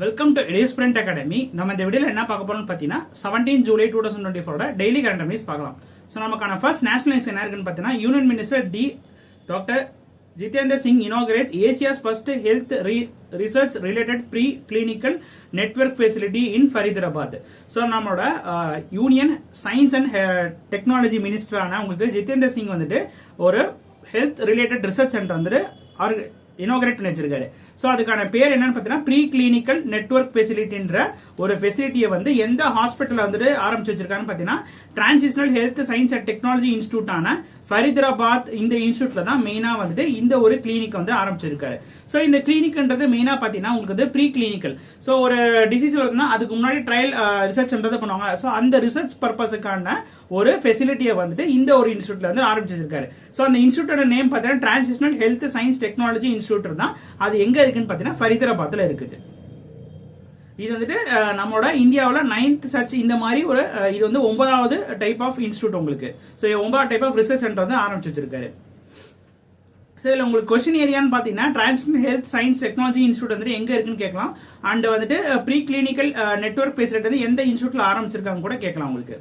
Welcome to எடியூஸ்பிரண்ட் academy. நம்ம இந்த வீடியோல என்ன பார்க்க போறோம்னு பார்த்தீங்கன்னா 17 ஜூலை 2024 டெய்லி கரண்ட் அஃபேர்ஸ் பார்க்கலாம். ஸோ நமக்கான ஃபர்ஸ்ட் நேஷனல் நியூஸ் என்ன இருக்குன்னு பார்த்தீங்கன்னா, union minister doctor Jitendra Singh inaugurates Asia's first health research related pre clinical network facility in Faridabad. So நம்மளோட யூனியன் சயின்ஸ் அண்ட் டெக்னாலஜி மினிஸ்டரான உங்களுக்கு ஜிதேந்திர சிங் வந்துட்டு ஒரு ஹெல்த் ரிலேட்டட் ரிசர்ச் சென்டர் வந்துட்டு இனாகரேட் பண்ணி வச்சிருக்காரு. ஸோ அதுக்கான பேர் என்னன்னு பார்த்தீங்கன்னா ப்ரீ கிளினிக்கல் நெட்வொர்க் ஃபெசிலிட்டின்ற ஒரு ஃபெசிலிட்டியை வந்து எந்த ஹாஸ்பிட்டல் வந்துட்டு ஆரம்பிச்சு வச்சிருக்காருன்னு பார்த்தீங்கன்னா, transitional health science and technology இன்ஸ்டியூட்டான ஃபரிதாபாத் இந்த இன்ஸ்டியூட்ல தான் மெயினா வந்துட்டு இந்த ஒரு கிளினிக் வந்து ஆரம்பிச்சிருக்காரு. ஸோ இந்த கிளினிக்ன்றது மெயினா பார்த்தீங்கன்னா உங்களுக்கு வந்து ப்ரீ கிளினிக்கல். ஸோ ஒரு டிசீஸ் வருதுன்னா அதுக்கு முன்னாடி ட்ரையல் ரிசர்ச்ன்றதை பண்ணுவாங்க. ஸோ அந்த ரிசர்ச் பர்பஸுக்கான ஒரு ஃபெசிலிட்டியை வந்துட்டு இந்த ஒரு இன்ஸ்டியூட்ல வந்து ஆரம்பிச்சிருக்காரு. ஸோ அந்த இன்ஸ்டியூட்டோட நேம் பார்த்தீங்கன்னா transitional health science technology institute தான். அது எங்க இருக்குன்னு பார்த்தீங்கன்னா ஃபரிதாபாத்ல இருக்குது. இது வந்துட்டு நம்மளோட இந்தியாவில் 9th சர்ச் இந்த மாதிரி ஒரு இது வந்து 9வது டைப் ஆஃப் இன்ஸ்டியூட் உங்களுக்கு. ஸோ 9வது டைப் ஆஃப் ரிசர்ச் சென்டர் வந்து ஆரம்பிச்சு வச்சிருக்காரு. ஸோ இதில் உங்களுக்கு கொஸ்டின் ஏரியான்னு பார்த்தீங்கன்னா transitional health science technology institute வந்துட்டு எங்க இருக்குன்னு கேட்கலாம். அண்ட் வந்துட்டு ப்ரீ கிளினிக்கல் நெட்வொர்க் ஃபெசிலிட்டி வந்து எந்த இன்ஸ்டியூட்ல ஆரம்பிச்சிருக்காங்க கூட கேட்கலாம் உங்களுக்கு.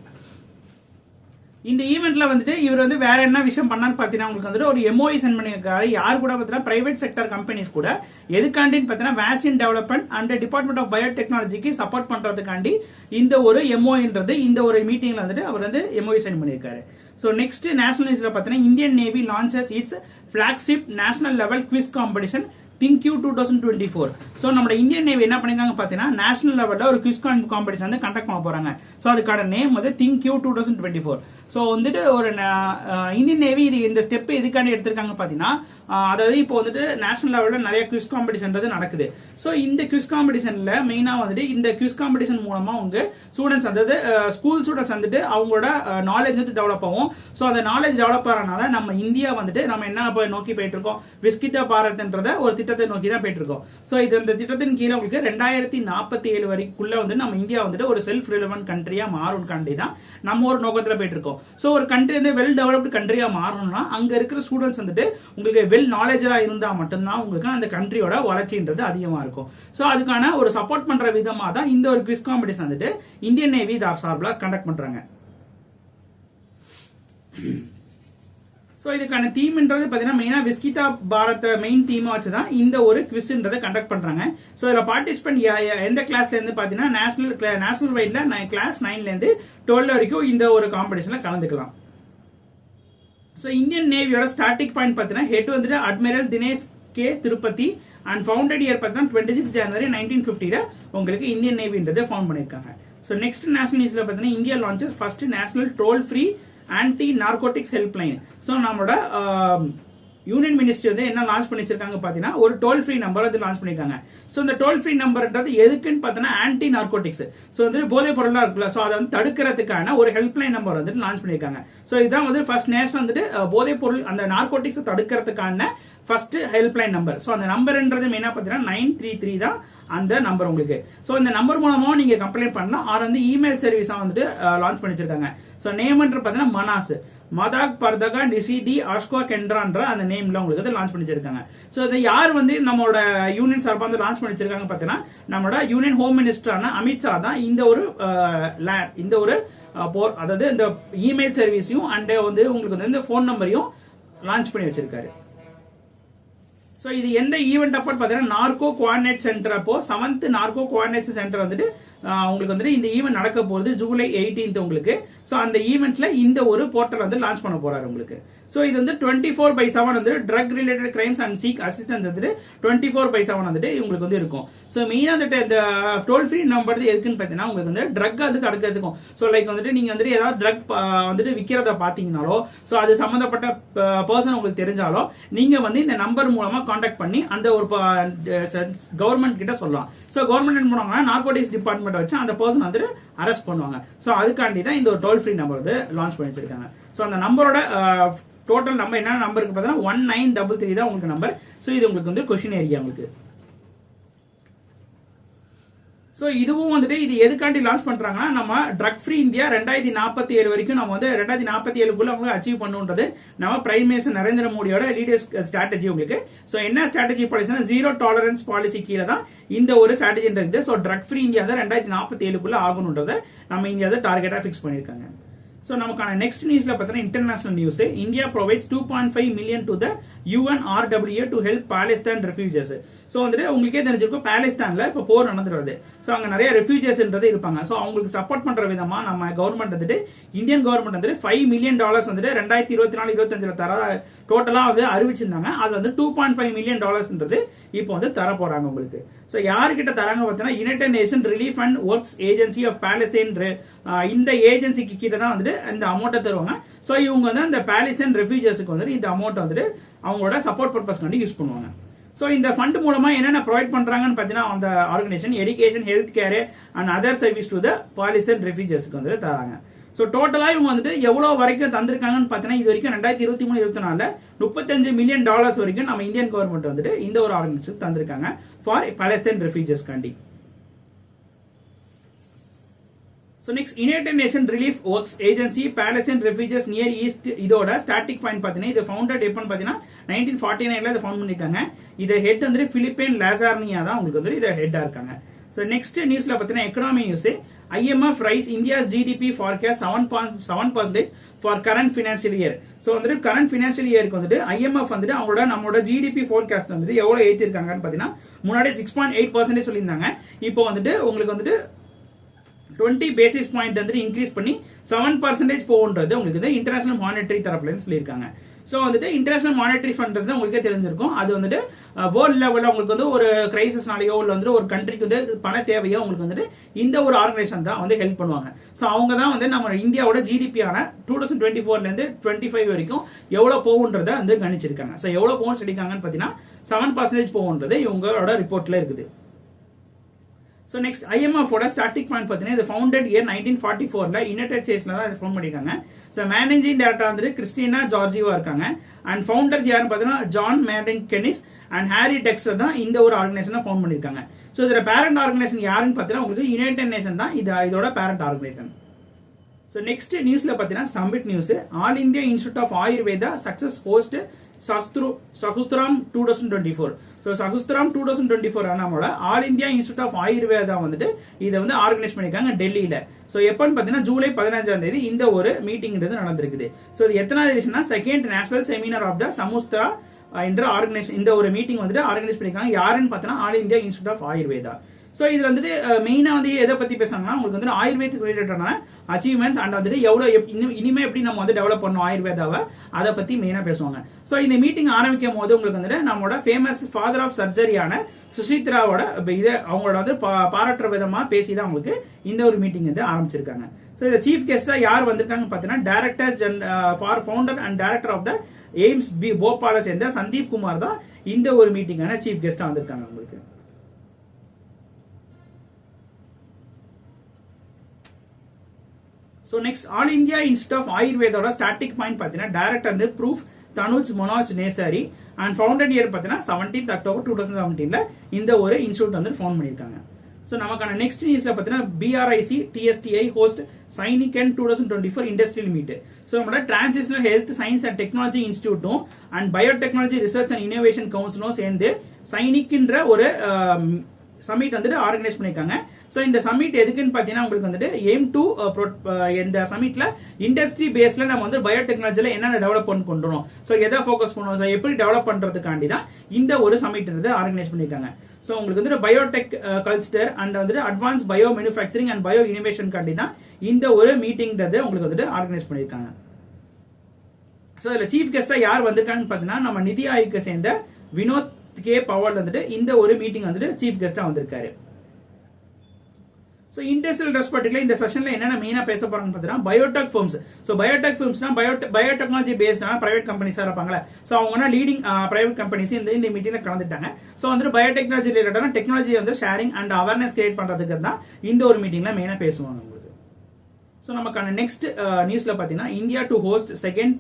இந்த ஈவெண்ட்ல வந்துட்டு இவர் வந்து வேற என்ன விஷயம் பண்ணான்னு பார்த்தீங்கன்னா உங்களுக்கு வந்துட்டு ஒரு எம்ஓஐ சென்ட் பண்ணியிருக்காரு. யார் கூட பார்த்தீங்கன்னா பிரைவேட் செக்டர் கம்பெனிஸ் கூட எதுக்காண்டின்னு பார்த்தீங்கன்னா vaccine development and department of பயோடெக்னாலஜிக்கு சப்போர்ட் பண்றதுக்காண்டி இந்த ஒரு எம்ஓஐன்றது இந்த ஒரு மீட்டிங்ல வந்துட்டு அவர் வந்து எம்ஓஐ சென்ட் பண்ணியிருக்காரு. ஸோ நெக்ஸ்ட் நேஷனல் நியூஸ்ல பார்த்தீங்கன்னா Indian navy launches its flagship national level quiz competition ThinQ 2024. So நம்ம இந்தியன் நேவி என்ன பண்ணிருக்காங்க பார்த்தீங்கன்னா நேஷனல் லெவலில் ஒரு குவிஸ் காம்படிஷன் வந்து கண்டக்ட் பண்ண போறாங்க. ஸோ அதுக்கான நேம் வந்து திங்க்யூ 2024. ஸோ வந்துட்டு ஒரு இந்தியன் நேவி இது இந்த ஸ்டெப் எதுக்காண்டி எடுத்திருக்காங்க பார்த்தீங்கன்னா, அதாவது இப்போ வந்துட்டு நேஷனல் லெவலில் நிறைய குவிஸ் காம்படிஷன்றது நடக்குது. ஸோ இந்த குவிஸ் காம்படிஷன்ல மெயினாக வந்துட்டு இந்த குவிஸ் காம்படிஷன் மூலமா உங்க ஸ்டூடெண்ட்ஸ் அதாவது ஸ்கூல் ஸ்டூடெண்ட்ஸ் வந்துட்டு அவங்களோட நாலேஜ் வந்து டெவலப் ஆகும். ஸோ அந்த நாலேஜ் டெவலப் ஆகிறனால நம்ம இந்தியா வந்துட்டு நம்ம என்ன நோக்கி போயிட்டு இருக்கோம், விஸ்கிதா பாரத்ன்றத ஒரு திட்டத்தை நோக்கி தான் போயிட்டு இருக்கோம். ஸோ இது இந்த திட்டத்தின் கீழே உங்களுக்கு 2047 வரைக்குள்ள வந்து நம்ம இந்தியா வந்துட்டு ஒரு செல்ஃப் ரிலவென்ட் கண்ட்ரியா மாறும் கண்ட்ரி தான் நம்ம ஒரு நோக்கத்தில் போயிட்டு இருக்கோம். ஸோ ஒரு கண்ட்ரி வந்து வெல் டெவலப்டு கண்ட்ரியா மாறணும்னா அங்க இருக்கிற ஸ்டூடெண்ட்ஸ் வந்துட்டு உங்களுக்கு வெல் நாலேஜா இருந்தா மட்டும்தான் உங்களுக்கு அந்த கண்ட்ரியோட வளர்ச்சின்றது அதிகமா இருக்கும். ஸோ அதுக்கான ஒரு சப்போர்ட் பண்ற விதமா தான் இந்த ஒரு குவிஸ் காம்படிஷன் வந்துட்டு இந்தியன் நேவி சார்பில் கண்டக்ட் பண்றாங்க. ஸோ இதுக்கான தீம்ன்றது பார்த்தீங்கன்னா மெயினா விஸ்கிதா பாரத் மெயின் தீமா வச்சுதான் இந்த ஒரு குவிஸ்ன்றதை கண்டக்ட் பண்றாங்க. ஸோ இதில் பார்ட்டிசிபென்ட் எந்த கிளாஸ்ல இருந்து பார்த்தீங்கன்னா நேஷனல் வைட்ல கிளாஸ் 9ல இருந்து 12 வரைக்கும் இந்த ஒரு காம்படிஷன்ல கலந்துக்கலாம். ஸோ இந்தியன் நேவியோட ஸ்டார்டிங் பாயிண்ட் பார்த்தீங்கன்னா ஹெட் வந்துட்டு admiral Dinesh K Tripathi and founded year பார்த்தீங்கன்னா 26 ஜனவரி 1950 உங்களுக்கு இந்தியன் நேவின்றதை ஃபவுண்ட் பண்ணியிருக்காங்க. ஸோ நெக்ஸ்ட் நேஷனல் நியூஸ்ல பார்த்தீங்கன்னா India launches first national toll free anti narcotics helpline. So நம்மளோட யூனியன் மினிஸ்ட்ரி வந்து என்ன லான்ச் பண்ணிச்சிருக்காங்க பார்த்தீங்கன்னா ஒரு டோல் ஃப்ரீ நம்பர் வந்து லான்ச் பண்ணிருக்காங்க. ஸோ இந்த டோல் ஃப்ரீ நம்பர்ன்றது எதுக்குன்னு பார்த்தீங்கன்னா ஆன்டி நார்கோட்டிக்ஸ். ஸோ வந்து போதைப் பொருளாக இருக்குல்ல, ஸோ அதை வந்து தடுக்கிறதுக்கான ஒரு ஹெல்ப்லைன் நம்பர் வந்து லான்ச் பண்ணியிருக்காங்க. ஸோ இதுதான் வந்து ஃபர்ஸ்ட் நேஷனல் வந்துட்டு போதைப் பொருள் அந்த நார்கோட்டிக்ஸ் தடுக்கிறதுக்கான ஃபர்ஸ்ட் ஹெல்ப்லைன் நம்பர். ஸோ அந்த நம்பர்ன்றது மெயினாக பார்த்தீங்கன்னா 933 தான் அந்த நம்பர் உங்களுக்கு. ஸோ இந்த நம்பர் மூலமா நீங்க கம்ப்ளைண்ட் பண்ணலாம். ஆர் வந்து இமெயில் சர்வீஸா வந்துட்டு லான்ச் பண்ணிச்சிருக்காங்க. ஸோ நேம்ன்ற பார்த்தீங்கன்னா மனாஸ் மதாக் பர்தகா நிஷிதி ஆஷ்கோ கென்ட்ரான்ற அந்த நேம்ல உங்களுக்கு லான்ச் பண்ணிச்சிருக்காங்க. ஸோ இதை யார் வந்து நம்மளோட யூனியன் சார்பாக வந்து லான்ச் பண்ணிச்சிருக்காங்க பார்த்தீங்கன்னா நம்மளோட யூனியன் ஹோம் மினிஸ்டரான அமித்ஷா தான் இந்த ஒரு அதாவது இந்த இமெயில் சர்வீஸையும் அண்ட் வந்து உங்களுக்கு வந்து இந்த போன் நம்பரையும் லான்ச் பண்ணி வச்சிருக்காரு. ஸோ இது எந்த ஈவெண்ட் அப்போ பார்த்தீங்கன்னா நார்கோ கோஆர்டினேட் சென்டர் அப்போ 7th நார்கோ கோஆர்டினேஷன் சென்டர் வந்துட்டு உங்களுக்கு வந்துட்டு இந்த ஈவெண்ட் நடக்க போகுது ஜூலை 18 உங்களுக்கு. ஸோ அந்த ஈவெண்ட்ல இந்த ஒரு போர்ட்டல் வந்து லான்ச் பண்ண போறாரு உங்களுக்கு. ஸோ இது வந்து 24/7 வந்து drug related crimes and seek assistance வந்துட்டு 24/7 வந்துட்டு உங்களுக்கு வந்து இருக்கும். ஸோ மெயினா வந்துட்டு இந்த டோல் ஃப்ரீ நம்பர் எதுக்குன்னு பார்த்தீங்கன்னா உங்களுக்கு வந்து ட்ரக் வந்து தடுக்கிறதுக்கும். ஸோ லைக் வந்துட்டு நீங்க வந்துட்டு ஏதாவது ட்ரக் வந்துட்டு விற்கிறத பார்த்தீங்கனாலோ ஸோ அது சம்பந்தப்பட்ட பர்சன் உங்களுக்கு தெரிஞ்சாலோ நீங்க வந்து இந்த நம்பர் மூலமா கான்டாக்ட் பண்ணி அந்த ஒரு கவர்மெண்ட் கிட்ட சொல்லலாம். ஸோ கவர்மெண்ட் மூலமா நார்கோட்டிக்ஸ் டிபார்ட்மெண்ட் வச்சு அந்த பர்சன் வந்துட்டு அரெஸ்ட் பண்ணுவாங்க. ஸோ அதுக்காண்டி தான் இந்த ஒரு டோல் ஃப்ரீ நம்பர் வந்து லான்ச் பண்ணி வச்சிருக்காங்க. ஸோ அந்த நம்பரோட டோட்டல் நம்பர் என்ன நம்பருக்கு பார்த்தீங்கன்னா 1933 தான் உங்களுக்கு நம்பர். ஸோ இது உங்களுக்கு வந்து கொஸ்டின் ஏரியா உங்களுக்கு. ஸோ இதுவும் வந்துட்டு இது எதுக்காண்டி லான்ச் பண்றாங்கன்னா நம்ம ட்ரக் ஃப்ரீ இந்தியா 2047 வரைக்கும் நம்ம வந்து 2047 அவங்க அச்சீவ் பண்ணுன்றது நம்ம பிரைம் மினிஸ்டர் நரேந்திர மோடியோட லீடர்ஸ் ஸ்ட்ராட்டஜி உங்களுக்கு. ஸோ என்ன ஸ்ட்ராட்டஜி பாலிசினா ஜீரோ டாலரன்ஸ் பாலிசி கீழே தான் இந்த ஒரு ஸ்ட்ராட்டஜி இருக்குது. ஸோ ட்ரக் ஃப்ரீ இந்தியா தான் 2047 ஆகணுன்றதை நம்ம இந்தியா தான் டார்கெட்டா ஃபிக்ஸ் பண்ணியிருக்காங்க. ஸோ நமக்கான நெக்ஸ்ட் நியூஸ்ல பார்த்தீங்கன்னா international news, India provides 2.5 million to the UNRWA to help Palestine refugees. So வந்துட்டு உங்களுக்கே தெரிஞ்சிருக்கும் பாலஸ்தீன்ல இப்போ போர் நடந்துருது. ஸோ அங்கே நிறைய ரெஃப்யூஜர்ஸ்ன்றது இருப்பாங்க. ஸோ அவங்களுக்கு சப்போர்ட் பண்ற விதமா நம்ம கவர்மெண்ட் வந்துட்டு இந்தியன் கவர்மெண்ட் வந்துட்டு $5 million வந்துட்டு 2024-25 தர டோட்டலா வந்து அறிவிச்சிருந்தாங்க. அது வந்து $2.5 million இப்போ வந்து தர போறாங்க உங்களுக்கு. ஸோ யாருக்கிட்ட தராங்க பார்த்தீங்கன்னா united nation relief and works agency of Palestine, இந்த ஏஜென்சிக்கு கிட்ட தான் வந்துட்டு இந்த அமௌண்ட்டை தருவாங்க. ஸோ இவங்க வந்து அந்த பாலஸ்தீன் ரெஃப்யூஜர்ஸ்க்கு வந்துட்டு இந்த அமௌண்ட் வந்துட்டு அவங்களோட சப்போர்ட் பர்பஸ்க்கு யூஸ் பண்ணுவாங்க. ஸோ இந்த ஃபண்ட் மூலமா என்னென்ன ப்ரொவைட் பண்றாங்கன்னு பார்த்தீங்கன்னா அந்த organisation education, health care and other service to the Palestine ரெஃப்யூஜர்ஸ்க்கு வந்து தராங்க. ஸோ டோட்டலா இவங்க வந்துட்டு எவ்வளவு வரைக்கும் தந்திருக்காங்கன்னு பார்த்தீங்கன்னா இது வரைக்கும் 2023-24 $35 million வரைக்கும் நம்ம இந்தியன் கவர்மெண்ட் வந்துட்டு இந்த ஒரு ஆர்கனைசேஷன் தந்திருக்காங்க ஃபார் பாலஸ்தீன் ரெஃப்யூஜர்ஸ் காண்டி. So next, United Nations Relief Works Agency Palestine Refugees Near East இதோட ஸ்டார்டிங் பாயிண்ட் பார்த்தீங்கன்னா இது ஃபவுண்டட் எப்பன்னு பார்த்தீங்கன்னா 1949ல இதை ஃபவுண்ட் பண்ணிருக்காங்க. இதை ஹெட் வந்து பிலிப்பைன் லாசார்னியா தான் உங்களுக்கு வந்து இதை ஹெட்டா இருக்காங்க. ஸோ நெக்ஸ்ட் நியூஸ்ல பார்த்தீங்கன்னா economy news, IMF rice India's GDP forecast 7% for current financial year. So வந்துட்டு கரண்ட் ஃபினான்ஷியல் இயருக்கு வந்துட்டு IMF வந்துட்டு அவங்களோட நம்மளோட GDP forecast வந்துட்டு எவ்வளவு ஏற்றிருக்காங்கன்னு பார்த்தீங்கன்னா முன்னாடி 6.8% சொல்லியிருந்தாங்க. இப்போ வந்துட்டு உங்களுக்கு வந்துட்டு 20 பேசிஸ் பாயிண்ட் வந்து இன்க்ரீஸ் பண்ணி 7% போகுன்றது உங்களுக்கு வந்து இன்டர்நேஷனல் மானிட்டரி தரப்புல சொல்லியிருக்காங்க. ஸோ வந்துட்டு இன்டர்நேஷனல் மானிட்டரி ஃபண்ட் உங்களுக்கே தெரிஞ்சிருக்கும். அது வந்துட்டு வேர்ல்ட் லெவலில் உங்களுக்கு வந்து ஒரு கிரைசிஸ்னாலேயோ இல்லை வந்து ஒரு கண்ட்ரிக்கு வந்து பண தேவையோ உங்களுக்கு வந்துட்டு இந்த ஒரு ஆர்கனைசேஷன் தான் வந்து ஹெல்ப் பண்ணுவாங்க. ஸோ அவங்க தான் வந்து நம்ம இந்தியாவோட ஜிடிபியான 2024 25 வரைக்கும் எவ்வளோ போகுன்றதை வந்து கணிச்சிருக்காங்க. ஸோ எவ்வளோ போகும்னு சொல்லியிருக்காங்கன்னு பார்த்தீங்கன்னா 7% போகுன்றது இவங்களோட ரிப்போர்ட்ல இருக்குது. ஸோ நெக்ஸ்ட் IMF ஓட ஸ்டார்டிங் பாயிண்ட் பார்த்தீங்கன்னா இது ஃபவுண்டட் இயர் 1944ல யுனைடெட் ஸ்டேட்ஸ்ல தான் இதை ஃபவுண்ட் பண்ணிருக்காங்க. ஸோ மேனேஜிங் டைரக்டர் வந்து கிறிஸ்டினா ஜார்ஜிவா இருக்காங்க. அண்ட் ஃபவுண்டர்ஸ் யாருன்னு பார்த்தீங்கன்னா ஜான் மேடன் கெனிஸ் அண்ட் ஹாரி டெக்ஸ்டர் தான் இந்த ஒரு ஆர்கனைசேஷனை ஃபவுண்ட் பண்ணிருக்காங்க. ஸோ இதோட பேரண்ட் ஆர்கனைசேஷன் யாருன்னு பார்த்தீங்கன்னா உங்களுக்கு யுனைடெட் நேஷன் தான் இதோட பேரண்ட் ஆர்கனைசேஷன். ஸோ நெக்ஸ்ட் நியூஸ்ல பார்த்தீங்கன்னா summit news, all India institute of Ayurveda success host சகுஸ்திராம் 2024. ஸோ சகுஸ்திராம் 2024 நம்மளோட all India institute of Ayurveda வந்துட்டு இதை வந்து ஆர்கனைஸ் பண்ணிருக்காங்க டெல்லியில. ஸோ எப்பன்னு பார்த்தீங்கன்னா ஜூலை 15 இந்த ஒரு மீட்டிங் நடந்திருக்குது. ஸோ இது எத்தனாவது எடிஷன்னா second national seminar of the சமுஸ்திரா என்ற ஆர்கனைசேஷன் இந்த ஒரு மீட்டிங் வந்துட்டு ஆர்கனைஸ் பண்ணிருக்காங்க. யாருன்னு பார்த்தீங்கன்னா all India institute of Ayurveda. So இது வந்துட்டு மெயினா வந்து எதை பத்தி பேசுறாங்கன்னா உங்களுக்கு வந்து ஆயுர்வேதத்துக்கு ரிலேட்டடான அச்சீவ்மெண்ட்ஸ் அண்ட் வந்துட்டு எவ்வளவு இனிமே எப்படி நம்ம வந்து டெவலப் பண்ணணும் ஆயுர்வேதாவை அதை பத்தி மெயினா பேசுவாங்க. ஸோ இந்த மீட்டிங் ஆரம்பிக்கும் போது உங்களுக்கு வந்துட்டு நம்மளோட ஃபேமஸ் ஃபாதர் ஆஃப் சர்ஜரியான சுசித்ராவோட இதை அவங்களோட வந்து பாராட்டுற விதமா பேசிதான் உங்களுக்கு இந்த ஒரு மீட்டிங் வந்து ஆரம்பிச்சிருக்காங்க. ஸோ இந்த சீஃப் கெஸ்டா யார் வந்திருக்காங்க பார்த்தீங்கன்னா director for founder and director of the AIIMS போபாலை சேர்ந்த சந்தீப் குமார் தான் இந்த ஒரு மீட்டிங்கான சீஃப் கெஸ்டா வந்திருக்காங்க உங்களுக்கு. So next all India institute of ஆயுர்வேதோட starting point பார்த்தீங்கன்னா டைரக்டர் வந்து proof Tanuj Manoj நேசாரி and founded year பார்த்தீங்கன்னா 17th October 2017 இந்த ஒரு இன்ஸ்டியூட் வந்து ஃபவுண்ட் பண்ணியிருக்காங்க. ஸோ நமக்கான நெக்ஸ்ட் நியூஸ்ல பார்த்தீங்கன்னா BRIC TSTI host சைனிகன் 2024 industrial meet. So நம்மளோட transitional health science and technology இன்ஸ்டியூட்டும் and biotechnology research and innovation கவுன்சிலும் சேர்ந்து சைனிக்ன்ற ஒரு சமிட் வந்துட்டு ஆர்கனைஸ் பண்ணிருக்காங்க. ஸோ இந்த சமிட் எதுக்குன்னு பார்த்தீங்கன்னா உங்களுக்கு வந்துட்டு எய்ம் டு இந்த சமிட்ல இண்டஸ்ட்ரி பேஸ்ல நம்ம வந்து பயோடெக்னாலஜில என்னென்ன டெவலப் பண்ணி கொண்டு வரோம், ஸோ எதை ஃபோக்கஸ் பண்ணுவோம், ஸோ எப்படி டெவலப் பண்றதுக்காண்டி தான் இந்த ஒரு சமிட் வந்து ஆர்கனைஸ் பண்ணிருக்காங்க. ஸோ உங்களுக்கு வந்துட்டு பயோடெக் கல்ச்சர் அண்ட் வந்துட்டு advance bio manufacturing and bio innovation காண்டி தான் இந்த ஒரு மீட்டிங்கிறது உங்களுக்கு வந்துட்டு ஆர்கனைஸ் பண்ணிருக்காங்க. ஸோ இதுல சீஃப் கெஸ்டா யார் வந்திருக்காங்கன்னு பார்த்தீங்கன்னா நம்ம நிதி ஆயோக்கை சேர்ந்த வினோத் கே பவால் வந்துட்டு இந்த ஒரு மீட்டிங் வந்துட்டு சீஃப் கெஸ்டா வந்திருக்காரு. ஸோ இண்டஸ்ட்ரியல் ரெஸ்பெக்ட்ல இந்த செஷன்ல என்னென்ன மெயினா பேச போறாங்கன்னு பார்த்தீங்கன்னா Biotech firms. So Biotech ஃபர்ம்ஸ்னா biotechnology பேஸ்டான private கம்பெனிஸா இருப்பாங்களே, ஸோ அவங்க லீடிங் பிரைவேட் கம்பெனிஸ் இந்த மீட்டிங்ல கலந்துட்டாங்க. ஸோ வந்து பயோடெக்னாலஜி ரிலேட்டடான டெக்னாலஜி வந்து ஷேரிங் அண்ட் அவேர்னஸ் கிரியேட் பண்றதுக்கு தான் இந்த ஒரு மீட்டிங்ல மெயினா பேசுவாங்க உங்களுக்கு. ஸோ நமக்கான நெக்ஸ்ட் நியூஸ்ல பார்த்தீங்கன்னா India to host second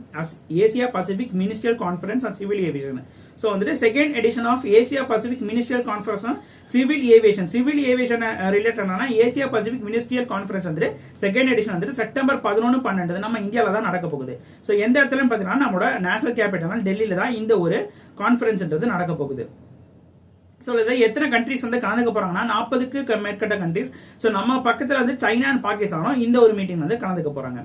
Asia Pacific ministerial conference on civil aviation. So வந்துட்டு second edition of Asia Pacific ministerial conference on civil aviation ரிலேட்டடான ஏசியா பசிபிக் மினிஸ்ட்ரியல் கான்ஃபரன்ஸ் வந்துட்டு செகண்ட் எடிஷன் வந்துட்டு செப்டம்பர் 11-12 நம்ம இந்தியாவில் தான் நடக்க போகுது. ஸோ எந்த இடத்துலன்னு பார்த்தீங்கன்னா நம்மளோட நேஷனல் கேபிட்டல் டெல்லியில தான் இந்த ஒரு கான்ஃபரன்ஸ்ன்றது நடக்க போகுது. ஸோ இதில் எத்தனை கண்ட்ரிஸ் வந்து கலந்துக்க போறாங்கன்னா 40க்கு மேற்பட்ட கண்ட்ரிஸ். ஸோ நம்ம பக்கத்தில் வந்து சைனா அண்ட் பாகிஸ்தானும் இந்த ஒரு மீட்டிங் வந்து கலந்துக்க போறாங்க.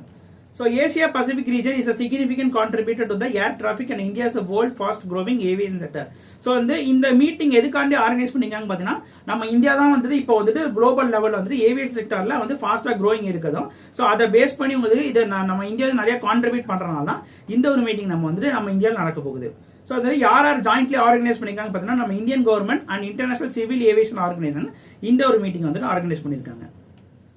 So Asia Pacific region is a significant contributor to the air traffic and India is a world fast growing aviation sector. So இந்த மீட்டிங் எதுக்காண்டி ஆர்கனைஸ் பண்ணிருக்காங்க பாத்தீங்கன்னா நம்ம இந்தியா தான் வந்து இப்போ வந்து குளோபல் லெவல்ல வந்து ஏவியேஷன் செக்டர்ல வந்து ஃபாஸ்டா க்ரோயிங் இருக்குதும். ஸோ அதை பேஸ் பண்ணி உங்களுக்கு இது நம்ம இந்தியாவில் நிறைய கான்ட்ரிபியூட் பண்றதுனால தான் இந்த ஒரு மீட்டிங் நம்ம இந்தியாவில் நடக்க போகுது. ஸோ அது யார் ஜாயின்ட்லி ஆர்கனைஸ் பண்ணிருக்காங்க பாத்தீங்கன்னா நம்ம Indian government and international civil aviation organisation இந்த ஒரு மீட்டிங் வந்து ஆர்கனைஸ் பண்ணிருக்காங்க.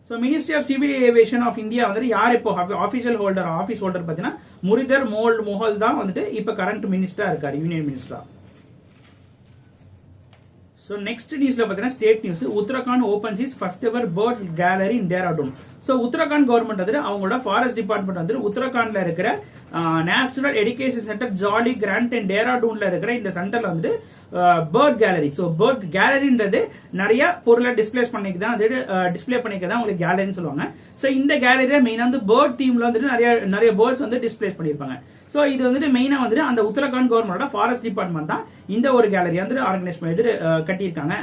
So ministry of civil aviation of India வந்து யார் இப்போ ஆஃபீஸ் ஹோல்டர் பார்த்தீங்கன்னா முரிதர் மோஹல் தான் வந்துட்டு இப்போ கரண்ட் மினிஸ்டரா இருக்காரு, யூனியன் மினிஸ்டரா. ஸோ நெக்ஸ்ட் நியூஸ்ல பார்த்தீங்கன்னா state news. Uttarakhand opens is first ever bird gallery in Dehradun. So Uttarakhand government வந்து அவங்களோட ஃபாரஸ்ட் டிபார்ட்மெண்ட் வந்து உத்தரகாண்ட்ல இருக்கிற national education centre jolly grand and டேராடூன்ல இருக்கிற இந்த சென்டர்ல வந்து பேர்ட் கேலரி. ஸோ பேர்ட் கேலரின்றது நிறைய பொருளை டிஸ்பிளே பண்ணிக்கதான் உங்களுக்கு கேலரின்னு சொல்லுவாங்க. ஸோ இந்த கேலரியில மெயினா வந்து பேர்ட் தீம்ல வந்துட்டு நிறைய பேர்ட்ஸ் வந்து டிஸ்பிளே பண்ணிருப்பாங்க. ஸோ இது வந்துட்டு மெயினா வந்துட்டு அந்த உத்தரகாண்ட் கவர்மெண்டோட ஃபாரஸ்ட் டிபார்ட்மெண்ட் தான் இந்த ஒரு கேலரி வந்து ஆர்கனைஸ் பண்ணி கட்டியிருக்காங்க.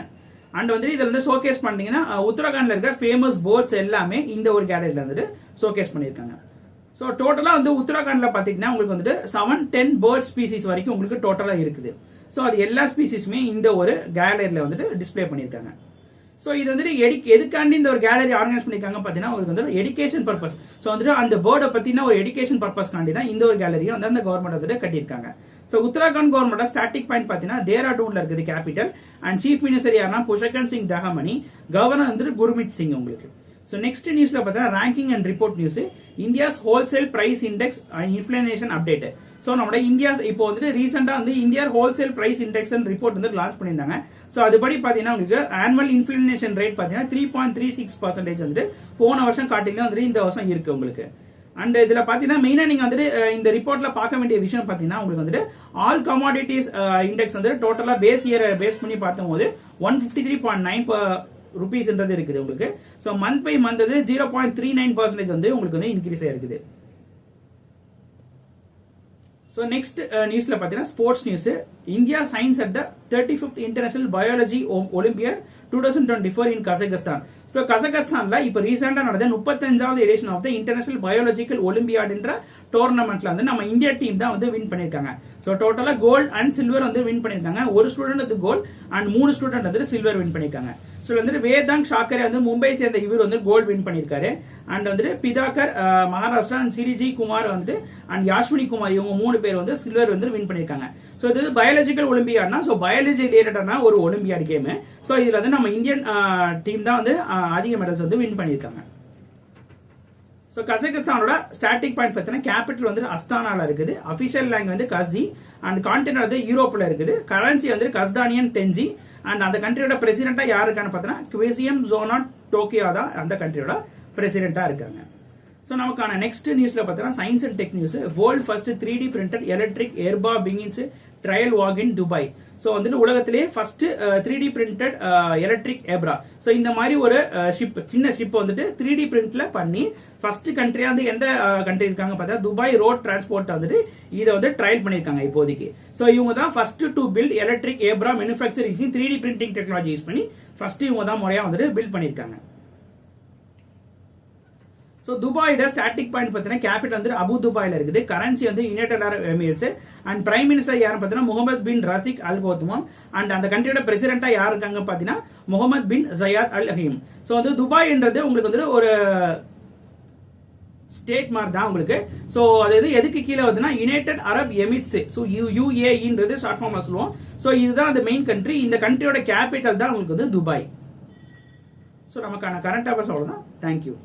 அண்ட் வந்து இதுல வந்து ஷோகேஸ் பண்ணீங்கன்னா உத்தரகாண்ட்ல இருக்கிற ஃபேமஸ் பேர்ட்ஸ் எல்லாமே இந்த ஒரு கேலரியில வந்துட்டு ஷோகேஸ் பண்ணிருக்காங்க. ஸோ டோட்டலா வந்து உத்தரகாண்ட்ல பாத்தீங்கன்னா உங்களுக்கு வந்துட்டு 7-10 பேர்ட் ஸ்பீசிஸ் வரைக்கும் உங்களுக்கு டோட்டலா இருக்குது. ஸோ அது எல்லா ஸ்பீசிஸுமே இந்த ஒரு கேலரியில வந்துட்டு டிஸ்பிளே பண்ணிருக்காங்க. ஸோ இது வந்துட்டு எதுக்காண்டி இந்த ஒரு கேலரி ஆர்கனைஸ் பண்ணிருக்காங்க பாத்தீங்கன்னா உங்களுக்கு வந்து எஜுகேஷன் பர்பஸ். ஸோ வந்துட்டு அந்த பேர்டை பத்தின ஒரு எஜுகேஷன் பர்பஸ்க்காண்டி தான் இந்த ஒரு கேலரியை வந்து அந்த கவர்மெண்ட் வந்துட்டு கட்டியிருக்காங்க. So Uttarakhand government static point பாத்தீங்கன்னா டேராடூன்ல இருக்குது கேபிட்டல். அண்ட் சீஃப் மினிஸ்டர் யாருன்னா புஷகன் சிங் தஹமணி, கவர்னர் வந்துட்டு குர்மித் சிங் உங்களுக்கு. ஸோ நெக்ஸ்ட் நியூஸ்ல பார்த்தீங்கன்னா ranking and report news. India's wholesale price index inflation update. So நம்ம இந்தியா இப்போ வந்துட்டு ரீசெண்டா வந்து India wholesale price index report வந்து லான்ச் பண்ணியிருந்தாங்க. ஸோ அதுபடி பாத்தீங்கன்னா உங்களுக்கு ஆனுவல் இன்ஃபிளேஷன் ரேட் பாத்தீங்கன்னா 3.36% வந்து போன வருஷம் காட்டிலும் வந்து இந்த வருஷம் இருக்கு உங்களுக்கு. அண்ட் இதுல பாத்தீங்கன்னா மெயினா நீங்க வந்துட்டு இந்த ரிப்போர்ட்ல பார்க்க வேண்டிய விஷயம் பாத்தீங்கன்னா உங்களுக்கு வந்துட்டு ஆல் கமாடிட்டிஸ் இண்டெக்ஸ் வந்து டோட்டலா பேஸ் இயர் பேஸ் பண்ணி பார்க்கும்போது 153.9 ரூபீஸ்ன்றது இருக்குது உங்களுக்கு. ஸோ மந்த் பை மந்த் 0.39% வந்து உங்களுக்கு வந்து இன்க்ரீஸ் ஆயிருக்குது. ஸோ நெக்ஸ்ட் நியூஸ்ல பாத்தீங்கன்னா sports news. India science at the 35th international biology olympiad 2024 in Kazakhstan. So கசகஸ்தான்ல இப்போ ரீசெண்டா நடந்த 35வது edition of the international biological ஒலிம்பியாட்ன்ற டோர்னமெண்ட்ல வந்து நம்ம இந்தியா டீம் தான் வந்து வின் பண்ணிருக்காங்க. ஸோ டோட்டலா கோல்ட் அண்ட் சில்வர் வந்து வின் பண்ணிருக்காங்க. ஒரு ஸ்டூடெண்ட் வந்து கோல்ட் அண்ட் 3 ஸ்டூடெண்ட் வந்து சில்வர் வின் பண்ணிருக்காங்க. ஸோ வந்துட்டு வேதாங் ஷாக்கரே வந்து மும்பை சேர்ந்த இவர் வந்து கோல்ட் வின் பண்ணிருக்காரு. அண்ட் வந்துட்டு பிதாகர் மகாராஷ்டிரா அண்ட் சிரிஜி குமார் வந்து அண்ட் யாஷ்வினி குமார் இவங்க 3 பேர் வந்து சில்வர் வந்து வின் பண்ணிருக்காங்க. ஸோ இது பயாலஜிக்கல் ஒலிம்பியாட்னா ஸோ பயாலஜி ரிலேட்டடான ஒரு ஒலிம்பியாட் கேம். ஸோ இதுல வந்து நம்ம இந்தியன் டீம் தான் வந்து அதிக மெடல்ஸ் வந்து வின் பண்ணிருக்காங்க. ஸோ கசகஸ்தானோட ஸ்டாட்டிக் பாயிண்ட் பார்த்தீங்கன்னா கேபிட்டல் வந்து அஸ்தானால இருக்குது. அபிஷியல் லாங்குவேஜ் வந்து கஸ்தி அண்ட் கான்டினென்ட் வந்து யூரோப்ல இருக்குது. கரன்சி வந்து கஸ்தானியன் டென்ஜி. அண்ட் அந்த கண்ட்ரியோட பிரசிடென்டா யாரு இருக்கான்னு பார்த்தீங்கன்னா குவேசியம் ஜோனா டோக்கியோ தான் அந்த கண்ட்ரியோட பிரசிடென்டா இருக்காங்க. ஸோ நமக்கான நெக்ஸ்ட் நியூஸ்ல பார்த்தீங்கன்னா science and tech news. World first 3D printed electric ஏர்பா begins trial walk in Dubai. So வந்துட்டு உலகத்திலேயே first 3D printed electric ஏப்ரா. So இந்த மாதிரி ஒரு ஷிப் சின்ன ஷிப் வந்துட்டு 3D பிரிண்ட்ல பண்ணி ஃபர்ஸ்ட் கண்ட்ரியா வந்து எந்த கண்ட்ரி இருக்காங்க பார்த்தா துபாய் ரோட் டிரான்ஸ்போர்ட் வந்துட்டு இதை வந்து ட்ரையல் பண்ணிருக்காங்க இப்போதைக்கு. ஸோ இவங்க தான் first to build electric ஏப்ரா manufacturing 3D printing technology use பண்ணி ஃபர்ஸ்ட் இவங்க தான் முறையா வந்துட்டு பில்ட் பண்ணிருக்காங்க. ஸோ துபாயோட ஸ்டாட்டிக் பாயிண்ட் பார்த்தீங்கன்னா கேபிட்டல் வந்து அபு துபாயில இருக்குது. கரன்சி வந்து United Arab Emirates. And prime minister யாரும் பார்த்தீங்கன்னா முகமது பின் ரசிக் அல் கோத்மான். அண்ட் அந்த கண்ட்ரியோட பிரசிடென்டா யார் இருக்காங்க பார்த்தீங்கன்னா முகமது பின் ஜயாத் அல் ஹீம். ஸோ வந்து துபாய்ன்றது உங்களுக்கு வந்து ஒரு ஸ்டேட் மாதிரி தான் உங்களுக்கு. ஸோ அது எதுக்கு கீழே வருதுன்னா United Arab Emirates. So UAE short ஃபார்ம்ல சொல்லுவோம். ஸோ இதுதான் அந்த மெயின் கண்ட்ரி. இந்த கண்ட்ரியோட கேபிட்டல் தான் உங்களுக்கு வந்து துபாய். ஸோ நமக்கான கரண்ட் அஃபேர்ஸ் அவ்வளவுதான். தேங்க்யூ.